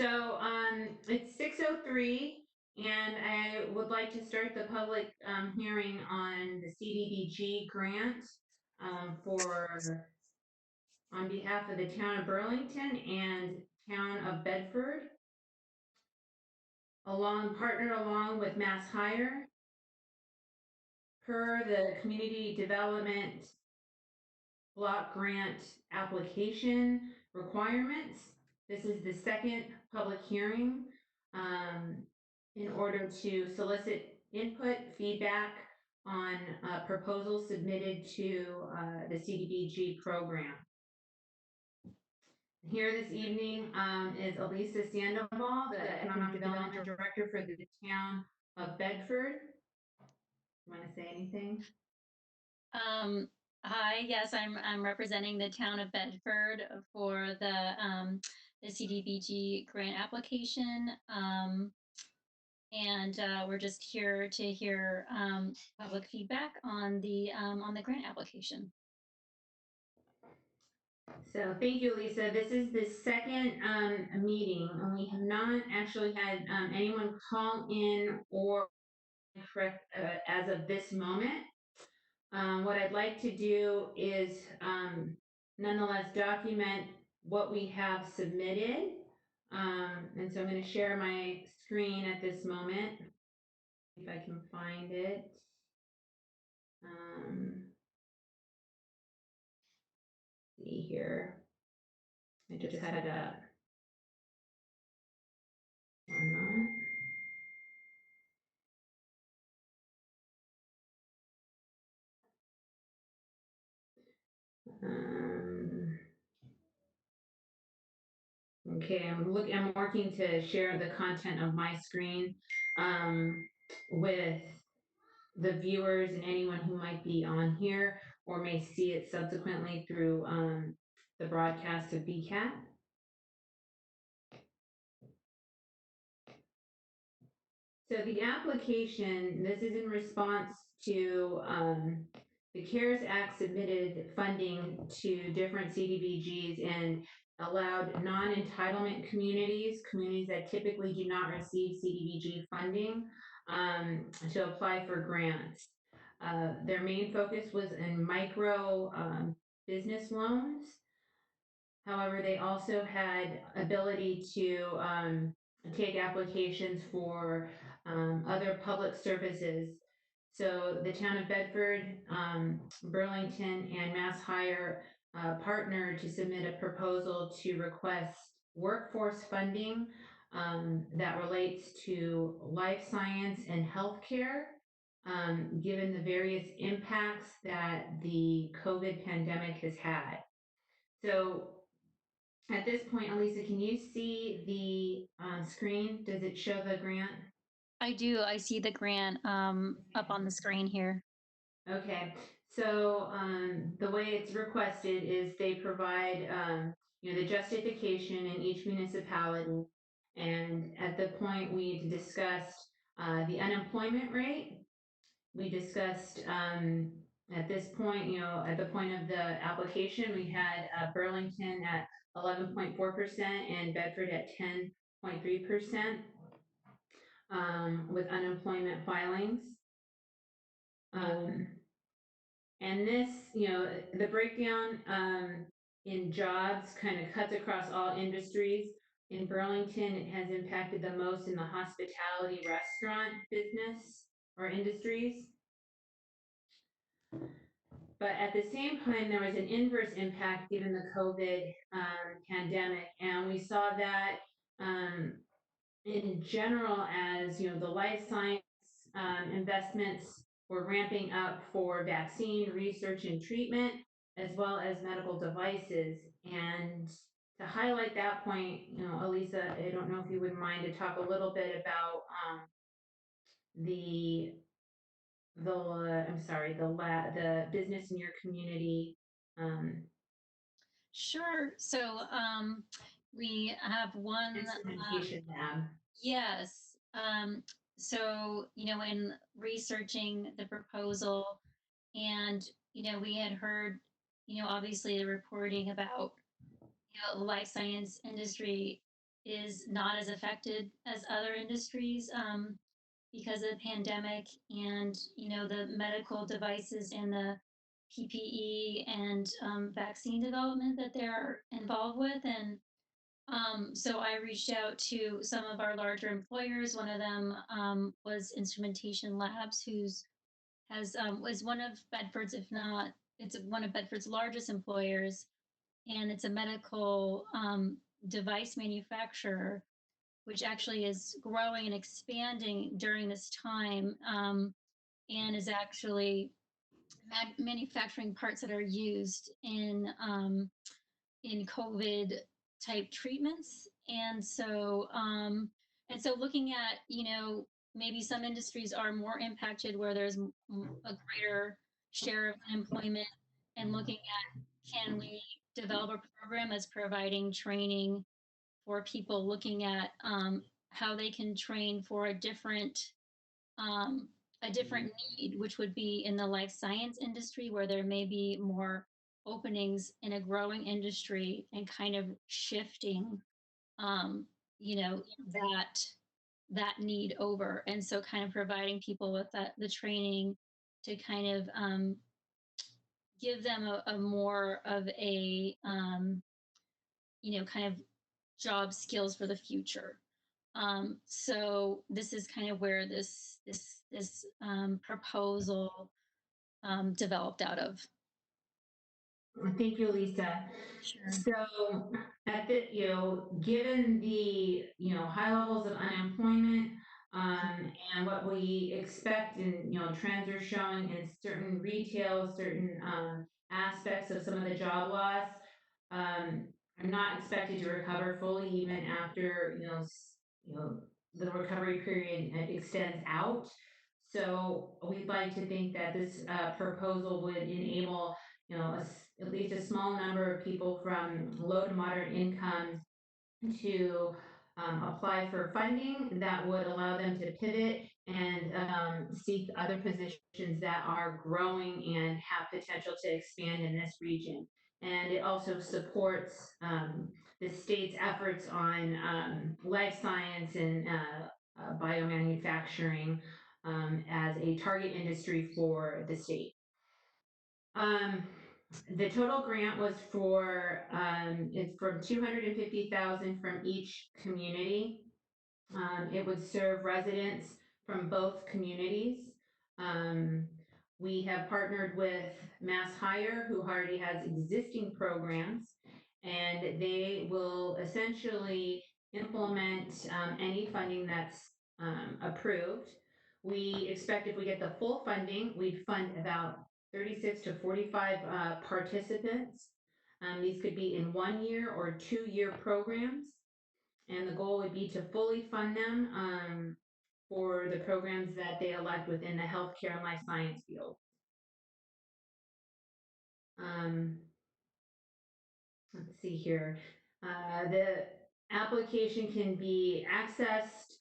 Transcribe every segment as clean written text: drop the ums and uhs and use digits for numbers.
It's 6:03, and I would like to start the public hearing on the CDBG grant for on behalf of the town of Burlington and town of Bedford, along with Mass Hire per the community development block grant application requirements. This is the second public hearing in order to solicit input, feedback on proposals submitted to the CDBG program. Here this evening is Elisa Sandoval, the Economic Development Director for the town of Bedford. You want to say anything? Um, Hi, yes, I'm representing the town of Bedford for the CDBG grant application. And we're just here to hear public feedback on the grant application. So thank you, Lisa. This is the second meeting, and we have not actually had anyone call in or correct as of this moment. What I'd like to do is nonetheless document what we have submitted. And so I'm going to share my screen at this moment, if I can find it. See here. I just had it up. One moment. Okay, I'm working to share the content of my screen with the viewers and anyone who might be on here or may see it subsequently through the broadcast of BCAT. So the application, this is in response to the CARES Act submitted funding to different CDBGs and allowed non-entitlement communities that typically do not receive CDBG funding, to apply for grants. Their main focus was in micro business loans. However, they also had ability to take applications for other public services. So the town of Bedford, Burlington, and Mass Hire partnered to submit a proposal to request workforce funding that relates to life science and healthcare, given the various impacts that the COVID pandemic has had. So at this point, Elisa, can you see the screen? Does it show the grant? I do. I see the grant up on the screen here. Okay, so the way it's requested is they provide, the justification in each municipality. And at the point we discussed the unemployment rate, we discussed at this point, at the point of the application, we had Burlington at 11.4% and Bedford at 10.3% with unemployment filings. And this, the breakdown in jobs kind of cuts across all industries. In Burlington, it has impacted the most in the hospitality restaurant business or industries. But at the same time, there was an inverse impact given the COVID pandemic. And we saw that in general as, the life science investments were ramping up for vaccine research and treatment, as well as medical devices. And to highlight that point, Elisa, I don't know if you would mind to talk a little bit about the the business in your community. Sure. So we have one Instrumentation lab. yes. So, in researching the proposal and, we had heard, obviously the reporting about, the life science industry is not as affected as other industries because of the pandemic and the medical devices and the PPE and vaccine development that they're involved with. And so I reached out to some of our larger employers. One of them was Instrumentation Labs, who's has was one of Bedford's, if not, it's one of Bedford's largest employers, and it's a medical device manufacturer, which actually is growing and expanding during this time, and is actually manufacturing parts that are used in COVID type treatments. And so looking at, maybe some industries are more impacted where there's a greater share of unemployment, and looking at, can we develop a program that's providing training for people, looking at how they can train for um, a different need, which would be in the life science industry, where there may be more openings in a growing industry, and kind of shifting, um, you know, that that need over. And so kind of providing people with the training to kind of give them a more of a kind of job skills for the future. So this is kind of where this proposal developed out of. Thank you, Lisa. Sure. So at the, given the, high levels of unemployment, and what we expect and, trends are showing in certain retail, certain, aspects of some of the job loss, um, are not expected to recover fully even after, the recovery period extends out. So we'd like to think that this, proposal would enable, at least a small number of people from low to moderate incomes to apply for funding that would allow them to pivot and seek other positions that are growing and have potential to expand in this region. And it also supports the state's efforts on life science and biomanufacturing as a target industry for the state. Um, the total grant was for, it's from 250,000 from each community. It would serve residents from both communities. Um, we have partnered with Mass Hire, who already has existing programs, and they will essentially implement any funding that's approved. We expect if we get the full funding, we'd fund about 36 to 45 participants. These could be in 1 year or 2 year programs. And the goal would be to fully fund them for the programs that they elect within the healthcare and life science field. Um, let's see here. The application can be accessed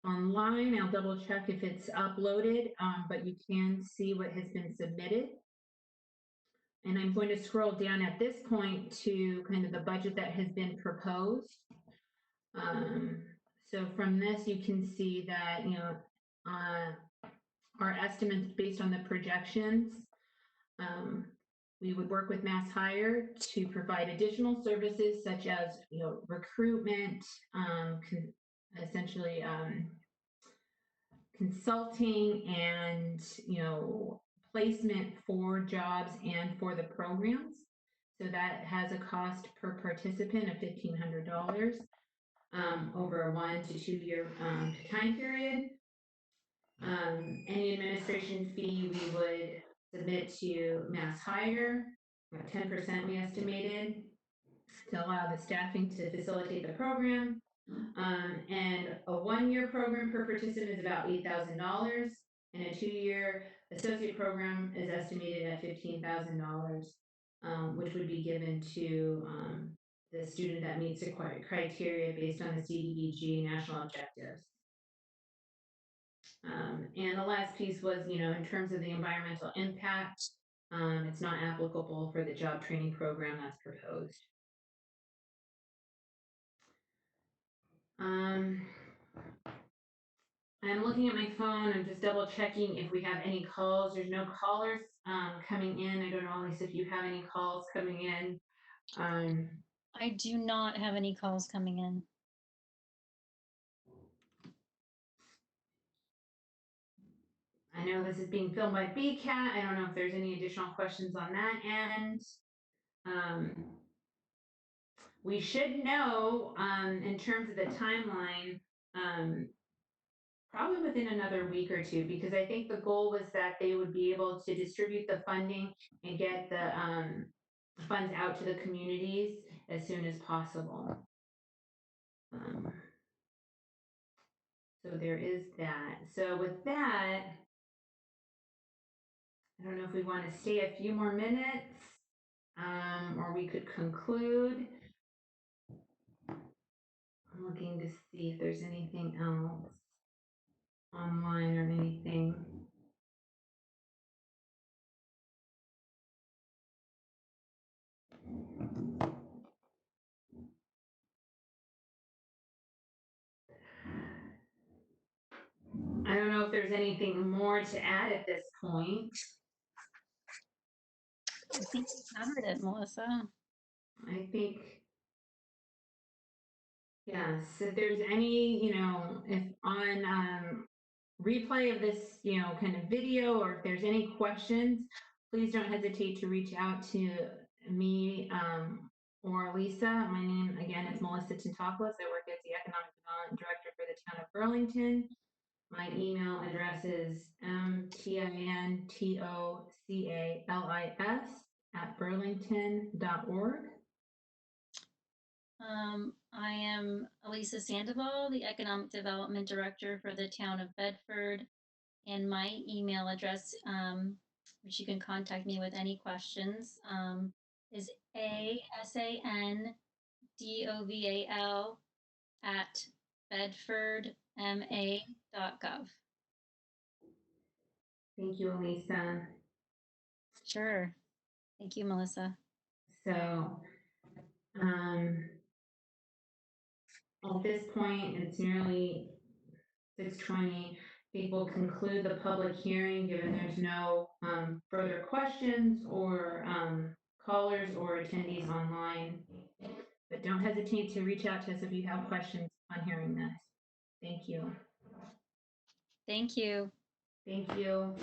online. I'll double check if it's uploaded, but you can see what has been submitted. And I'm going to scroll down at this point to kind of the budget that has been proposed. So from this, you can see that, our estimates based on the projections, we would work with Mass Hire to provide additional services such as, recruitment, essentially consulting and, placement for jobs and for the programs. So that has a cost per participant of $1,500 over a 1 to 2 year time period. Any administration fee we would submit to Mass Hire, 10% we estimated, to allow the staffing to facilitate the program. And a 1 year program per participant is about $8,000, and a 2 year associate program is estimated at $15,000, which would be given to the student that meets the criteria based on the CDBG national objectives. And the last piece was, in terms of the environmental impact, it's not applicable for the job training program that's proposed. I'm looking at my phone, I'm just double checking if we have any calls. There's no callers coming in. I don't know, Lisa, if you have any calls coming in. I do not have any calls coming in. I know this is being filmed by BCAT. I don't know if there's any additional questions on that end. We should know in terms of the timeline, probably within another week or two, because I think the goal was that they would be able to distribute the funding and get the funds out to the communities as soon as possible. So there is that. So with that, I don't know if we want to stay a few more minutes, or we could conclude. I'm looking to see if there's anything else online or anything. I don't know if there's anything more to add at this point. I think we covered it, Melissa. I think, yes, if there's any, if on replay of this, kind of video, or if there's any questions, please don't hesitate to reach out to me or Lisa. My name, again, is Melissa Tintopoulos. I work as the Economic Development Director for the town of Burlington. My email address is mtintocalis@burlington.org. I am Elisa Sandoval, the Economic Development Director for the town of Bedford, and my email address, which you can contact me with any questions, is asandoval@bedfordma.gov. Thank you, Elisa. Sure. Thank you, Melissa. So, at this point, it's nearly 6:20. I think we'll conclude the public hearing, given there's no further questions or callers or attendees online. But don't hesitate to reach out to us if you have questions on hearing this. Thank you. Thank you. Thank you.